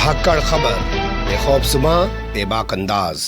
धाकड़ खबर बेखौफजुमा बेबाक अंदाज।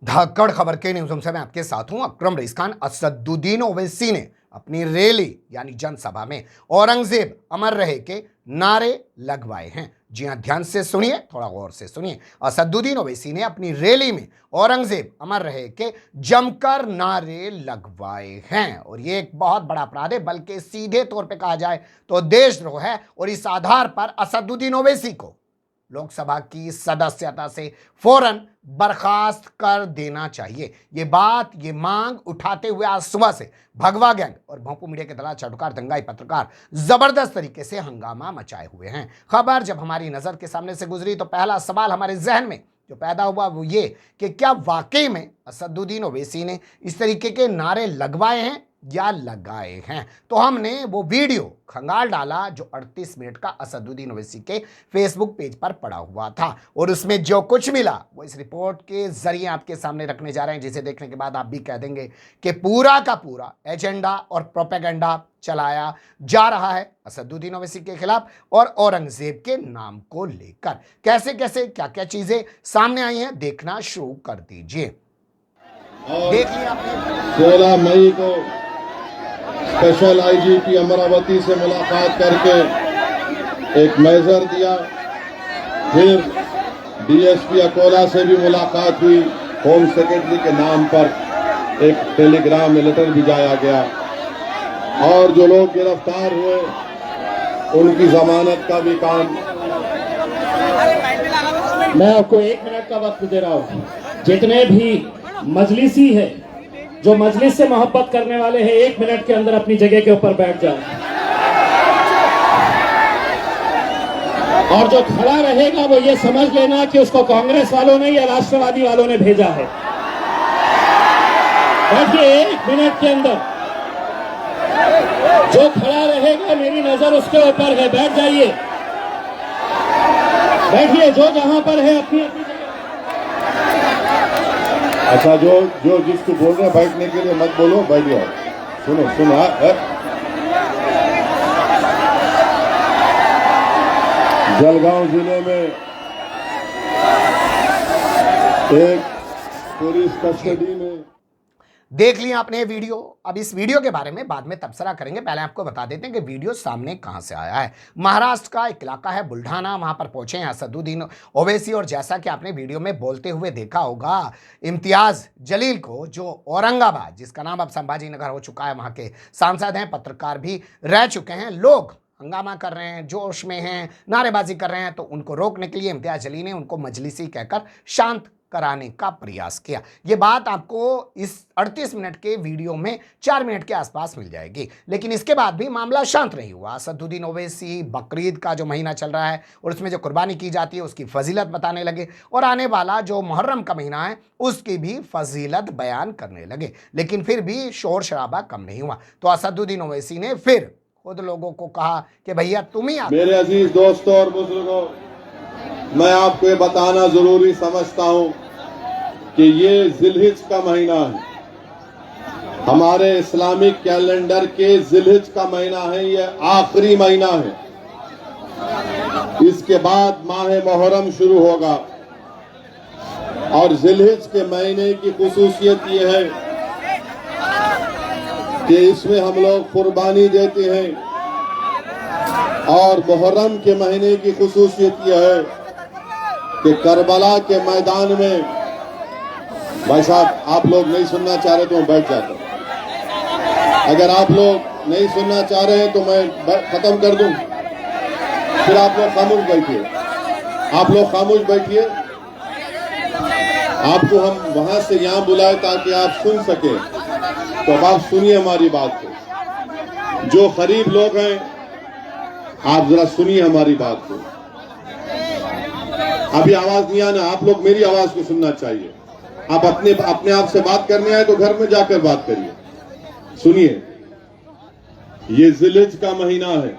धाकड़ खबर के न्यूज़ से मैं आपके साथ हूं अकरम रईस खान। असदुद्दीन ओवैसी ने अपनी रैली यानी जनसभा में औरंगजेब अमर रहे के नारे लगवाए हैं। जी हां, ध्यान से सुनिए, थोड़ा गौर से सुनिए। असदुद्दीन ओवैसी ने अपनी रैली में औरंगजेब अमर रहे के जमकर नारे लगवाए हैं और ये एक बहुत बड़ा अपराध है, बल्कि सीधे तौर पे कहा जाए तो देशद्रोह है। और इस आधार पर असदुद्दीन ओवैसी को लोकसभा की सदस्यता से फौरन बर्खास्त कर देना चाहिए। ये मांग उठाते हुए आज सुबह से भगवा गैंग और भोंपू मीडिया के दलाल चटकार दंगाई पत्रकार जबरदस्त तरीके से हंगामा मचाए हुए हैं। खबर जब हमारी नजर के सामने से गुजरी तो पहला सवाल हमारे जहन में जो पैदा हुआ वो ये कि क्या वाकई में असदुद्दीन ओवैसी ने इस तरीके के नारे लगवाए हैं या लगाए हैं। तो हमने वो वीडियो खंगाल डाला जो 38 मिनट का असदुद्दीन ओवैसी के फेसबुक पेज पर पड़ा हुआ था और उसमें जो कुछ मिला वो इस रिपोर्ट के जरिए आपके सामने रखने जा रहे हैं, जिसे देखने के बाद आप भी कह देंगे कि पूरा का पूरा एजेंडा और प्रोपेगेंडा चलाया जा रहा है असदुद्दीन ओवैसी के खिलाफ और औरंगजेब के नाम को लेकर। कैसे कैसे क्या क्या चीजें सामने आई हैं देखना शुरू कर दीजिए। देख लिया आपने 16 मई को स्पेशल आईजीपी अमरावती से मुलाकात करके एक मेजर दिया, फिर डीएसपी अकोला से भी मुलाकात हुई, होम सेक्रेटरी के नाम पर एक टेलीग्राम में लेटर भिजाया गया और जो लोग गिरफ्तार हुए उनकी जमानत का भी काम। मैं आपको 1 मिनट का वक्त दे रहा हूं। जितने भी मजलिसी है, जो मजलिस से मोहब्बत करने वाले हैं, 1 मिनट के अंदर अपनी जगह के ऊपर बैठ जाओ और जो खड़ा रहेगा वो ये समझ लेना कि उसको कांग्रेस वालों ने या राष्ट्रवादी वालों ने भेजा है। बैठिए 1 मिनट के अंदर। जो खड़ा रहेगा मेरी नजर उसके ऊपर है, बैठ जाइए, बैठिए जो जहां पर है अपनी अपनी। अच्छा, जो जिसको बोल रहे हैं बैठने के लिए मत बोलो, बैठ जाओ। सुनो जलगांव जिले में एक पुलिस कस्टडी में देख लिया आपने वीडियो। अब इस वीडियो के बारे में बाद में तबसरा करेंगे, पहले आपको बता देते हैं कि वीडियो सामने कहां से आया है। महाराष्ट्र का एक इलाका है बुल्ढाना, वहां पर पहुंचे हैं असदुद्दीन ओवैसी और जैसा कि आपने वीडियो में बोलते हुए देखा होगा इम्तियाज जलील को, जो औरंगाबाद जिसका नाम अब संभाजी नगर हो चुका है, वहां के सांसद हैं, पत्रकार भी रह चुके हैं, लोग हंगामा कर रहे हैं, जोश में हैं, नारेबाजी कर रहे हैं, तो उनको रोकने के लिए इम्तियाज जलील ने उनको मजलिसी कहकर शांत कराने का प्रयास किया। ये बात आपको इस 38 मिनट के वीडियो में 4 मिनट के आसपास मिल जाएगी। लेकिन इसके बाद भी मामला शांत नहीं हुआ। असदुद्दीन ओवैसी बकरीद का जो महीना चल रहा है और उसमें जो कुर्बानी की जाती है उसकी फजीलत बताने लगे और आने वाला जो मुहर्रम का महीना है उसकी भी फजीलत बयान करने लगे। लेकिन फिर भी शोर शराबा कम नहीं हुआ, तो असदुद्दीन ओवैसी ने फिर खुद लोगों को कहा कि भैया तुम ही मेरे अजीज दोस्तों और बुजुर्गों, मैं आपको ये बताना जरूरी समझता हूं कि ये जिलहिज का महीना है, हमारे इस्लामिक कैलेंडर के जिलहिज का महीना है, ये आखिरी महीना है। इसके बाद माह मुहर्रम शुरू होगा और जिलहिज के महीने की खुसूसियत ये है कि इसमें हम लोग कुर्बानी देते हैं और मुहर्रम के महीने की खुसूसियत यह है कि करबला के मैदान में, भाई साहब आप लोग नहीं सुनना चाह रहे तो मैं बैठ जाता हूं। अगर आप लोग नहीं सुनना चाह रहे हैं तो मैं खत्म कर दूं, फिर आप लोग खामोश बैठिए, आप लोग खामोश बैठिए। आपको हम वहां से यहां बुलाए ताकि आप सुन सके, तो अब आप सुनिए हमारी बात को। जो गरीब लोग हैं आप जरा सुनिए हमारी बात को। अभी आवाज नहीं आना, आप लोग मेरी आवाज को सुनना चाहिए। आप अपने आप से बात करने आए तो घर में जाकर बात करिए। सुनिए, ये जिलहिज का महीना है,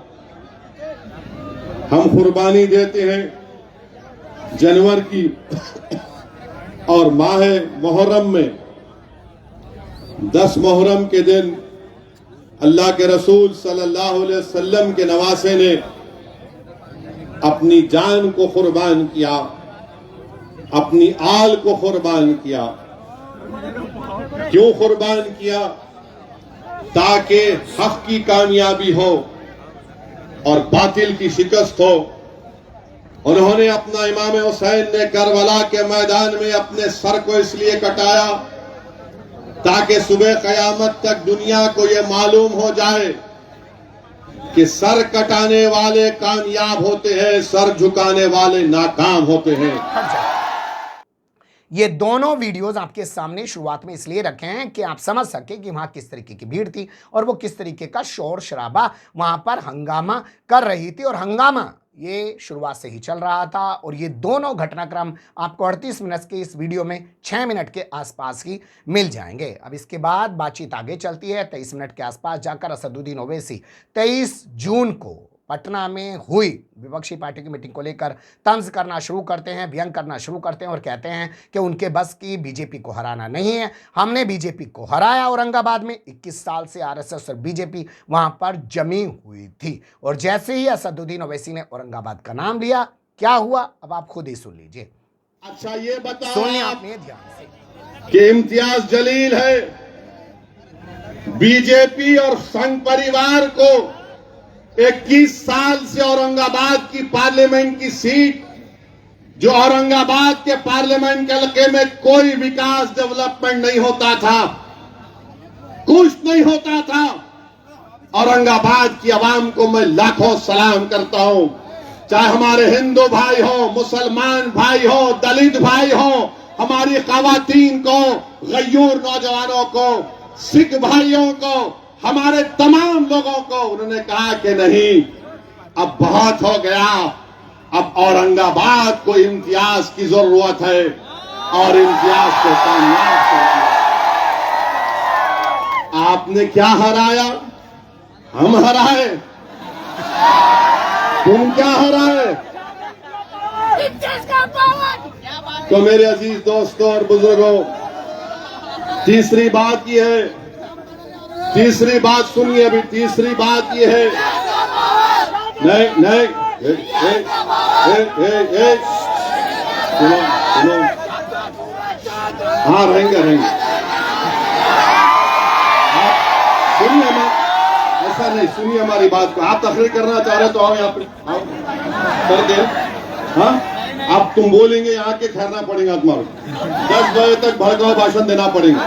हम कुर्बानी देते हैं जनवरी की और माह मुहर्रम में 10 मुहर्रम के दिन अल्लाह के रसूल सल्लल्लाहु अलैहि वसल्लम के नवासे ने अपनी जान को कुर्बान किया, अपनी आल को कुर्बान किया। क्यों कुर्बान किया? ताकि हक की कामयाबी हो और बातिल की शिकस्त हो। उन्होंने अपना इमाम हुसैन ने करबला के मैदान में अपने सर को इसलिए कटाया ताकि सुबह कयामत तक दुनिया को यह मालूम हो जाए कि सर कटाने वाले कामयाब होते हैं, सर झुकाने वाले नाकाम होते हैं। ये दोनों वीडियोस आपके सामने शुरुआत में इसलिए रखे हैं कि आप समझ सके कि वहां किस तरीके की भीड़ थी और वो किस तरीके का शोर शराबा वहां पर हंगामा कर रही थी। और हंगामा ये शुरुआत से ही चल रहा था और ये दोनों घटनाक्रम आपको 38 मिनट के इस वीडियो में 6 मिनट के आसपास ही मिल जाएंगे। अब इसके बाद बातचीत आगे चलती है। 23 मिनट के आसपास जाकर असदुद्दीन ओवैसी 23 जून को पटना में हुई विपक्षी पार्टी की मीटिंग को लेकर तंज करना शुरू करते हैं, व्यंग करना शुरू करते हैं और कहते हैं कि उनके बस की बीजेपी को हराना नहीं है। हमने बीजेपी को हराया औरंगाबाद में। 21 साल से आरएसएस और बीजेपी वहां पर जमी हुई थी। और जैसे ही असदुद्दीन ओवैसी ने औरंगाबाद का नाम लिया, क्या हुआ अब आप खुद ही सुन लीजिए। अच्छा ये बताओ सुनिए आपने ध्यान से कि इम्तियाज जलील है, बीजेपी और संघ परिवार को 21 साल से औरंगाबाद की पार्लियामेंट की सीट, जो औरंगाबाद के पार्लियामेंट के इलाके में कोई विकास डेवलपमेंट नहीं होता था, कुछ नहीं होता था। औरंगाबाद की आवाम को मैं लाखों सलाम करता हूं, चाहे हमारे हिंदू भाई हो, मुसलमान भाई हो, दलित भाई हो, हमारी खवातीन को, गयूर नौजवानों को, सिख भाइयों को, हमारे तमाम लोगों को उन्होंने कहा कि नहीं, अब बहुत हो गया, अब औरंगाबाद को इम्तियाज की जरूरत है और इम्तियाज को कामयाब कर दिया। आपने क्या हराया? हम हराए? तुम क्या हराए? तो मेरे अजीज दोस्तों और बुजुर्गों, तीसरी बात यह है, तीसरी बात सुनिए अभी, तीसरी बात यह है, नहीं सुनो सुनो, हाँ रहेंगे सुनिए, ऐसा नहीं, सुनिए हमारी बात को। आप तकरीर करना चाह रहे तो आओ यहाँ पे, आओ कर दे। हाँ अब तुम बोलेंगे यहाँ के ठहरना पड़ेगा, तुम्हारा 10 बजे तक भड़काऊ भाषण देना पड़ेगा।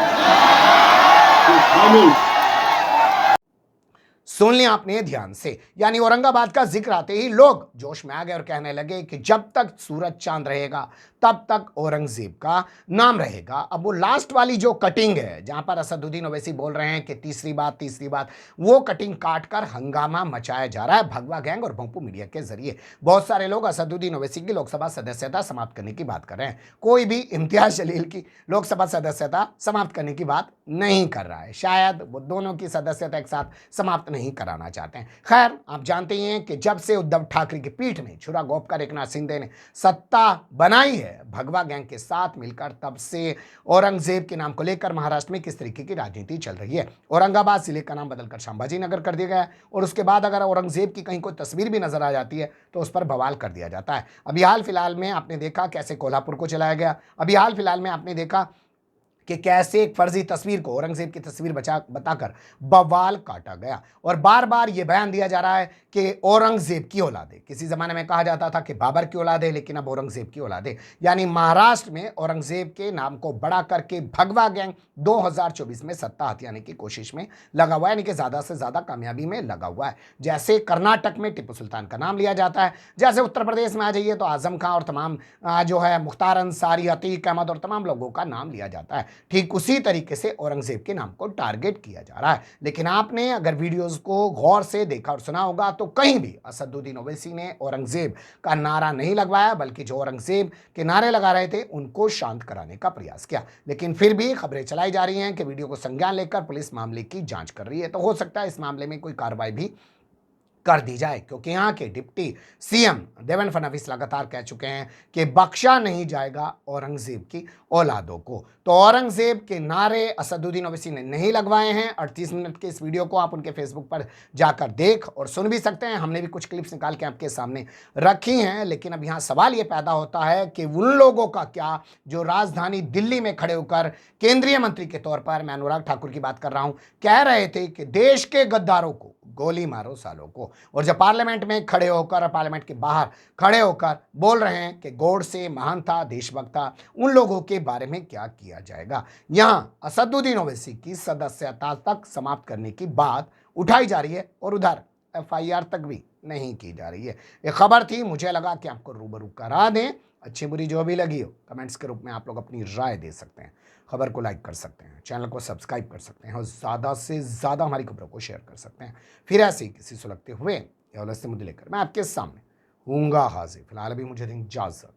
सुन लिया आपने ध्यान से। यानी औरंगाबाद का जिक्र आते ही लोग जोश में आ गए और कहने लगे कि जब तक सूरज चांद रहेगा तब तक औरंगजेब का नाम रहेगा। अब वो लास्ट वाली जो कटिंग है जहां पर असदुद्दीन ओवैसी बोल रहे हैं कि तीसरी बात, वो कटिंग काट कर हंगामा मचाया जा रहा है भगवा गैंग और भोंपू मीडिया के जरिए। बहुत सारे लोग असदुद्दीन ओवैसी की लोकसभा सदस्यता समाप्त करने की बात कर रहे हैं, कोई भी इम्तियाज जलील की लोकसभा सदस्यता समाप्त करने की बात नहीं कर रहा है। शायद वो दोनों की सदस्यता एक साथ समाप्त नहीं कराना चाहते हैं। खैर आप जानते ही हैं कि जब से उद्धव ठाकरे की पीठ में छुरा घोंपकर एकनाथ शिंदे ने सत्ता बनाई है भगवा गैंग के साथ मिलकर, तब से औरंगजेब के नाम को लेकर महाराष्ट्र में किस तरीके की राजनीति चल रही है। औरंगाबाद जिले का नाम बदलकर संभाजी नगर कर दिया गया है और उसके बाद अगर औरंगजेब की कहीं कोई तस्वीर भी नजर आ जाती है तो उस पर बवाल कर दिया जाता है। अभी हाल फिलहाल में आपने देखा कैसे कोल्हापुर को चलाया गया। अभी हाल फिलहाल में आपने देखा कि कैसे एक फर्जी तस्वीर को औरंगजेब की तस्वीर बताकर बवाल काटा गया। और बार बार ये बयान दिया जा रहा है कि औरंगजेब की औलादे, किसी जमाने में कहा जाता था कि बाबर की औलादे, लेकिन अब औरंगजेब की औलादे। यानी महाराष्ट्र में औरंगजेब के नाम को बड़ा करके भगवा गैंग 2024 में सत्ता हथियाने की कोशिश में लगा हुआ है, यानी कि ज्यादा से ज्यादा कामयाबी में लगा हुआ है। जैसे कर्नाटक में टिप्पू सुल्तान का नाम लिया जाता है, जैसे उत्तर प्रदेश में आ जाइए तो आजम खां और तमाम जो है मुख्तार अंसारी, अतीक अहमद और तमाम लोगों का नाम लिया जाता है। ठीक उसी तरीके से औरंगजेब के नाम को टारगेट किया जा रहा है। लेकिन आपने अगर वीडियोस को गौर से देखा और सुना होगा तो कहीं भी असदुद्दीन ओवैसी ने औरंगजेब का नारा नहीं लगवाया, बल्कि जो औरंगजेब के नारे लगा रहे थे उनको शांत कराने का प्रयास किया। लेकिन फिर भी खबरें चलाई जा रही हैं कि वीडियो को संज्ञान लेकर पुलिस मामले की जांच कर रही है, तो हो सकता है इस मामले में कोई कार्रवाई भी कर दी जाए, क्योंकि यहाँ के डिप्टी सीएम देवेंद्र फडणवीस लगातार कह चुके हैं कि बख्शा नहीं जाएगा औरंगजेब की औलादों को। तो औरंगजेब के नारे असदुद्दीन ओवैसी ने नहीं लगवाए हैं। 38 मिनट के इस वीडियो को आप उनके फेसबुक पर जाकर देख और सुन भी सकते हैं। हमने भी कुछ क्लिप्स निकाल के आपके सामने रखी हैं। लेकिन अब यहाँ सवाल ये पैदा होता है कि उन लोगों का क्या जो राजधानी दिल्ली में खड़े होकर केंद्रीय मंत्री के तौर पर, मैं अनुराग ठाकुर की बात कर रहा हूं, कह रहे थे कि देश के गद्दारों को गोली मारो सालों को, और जब पार्लियामेंट में खड़े होकर, पार्लियामेंट के बाहर खड़े होकर बोल रहे हैं कि गोडसे महान था, देशभक्त था, उन लोगों के बारे में क्या किया जाएगा। यहां असदुद्दीन ओवैसी की सदस्यता तक समाप्त करने की बात उठाई जा रही है और उधर एफआईआर तक भी नहीं की जा रही है। ये खबर थी, मुझे लगा कि आपको रूबरू करा दें। अच्छी बुरी जो भी लगी हो, कमेंट्स के रूप में आप लोग अपनी राय दे सकते हैं। खबर को लाइक कर सकते हैं, चैनल को सब्सक्राइब कर सकते हैं और ज़्यादा से ज़्यादा हमारी खबरों को शेयर कर सकते हैं। फिर ऐसे ही किसी सुलगते हुए या उलझते मुद्दे लेकर मैं आपके सामने हूँगा हाजिर। फिलहाल अभी मुझे दें इजाज़त।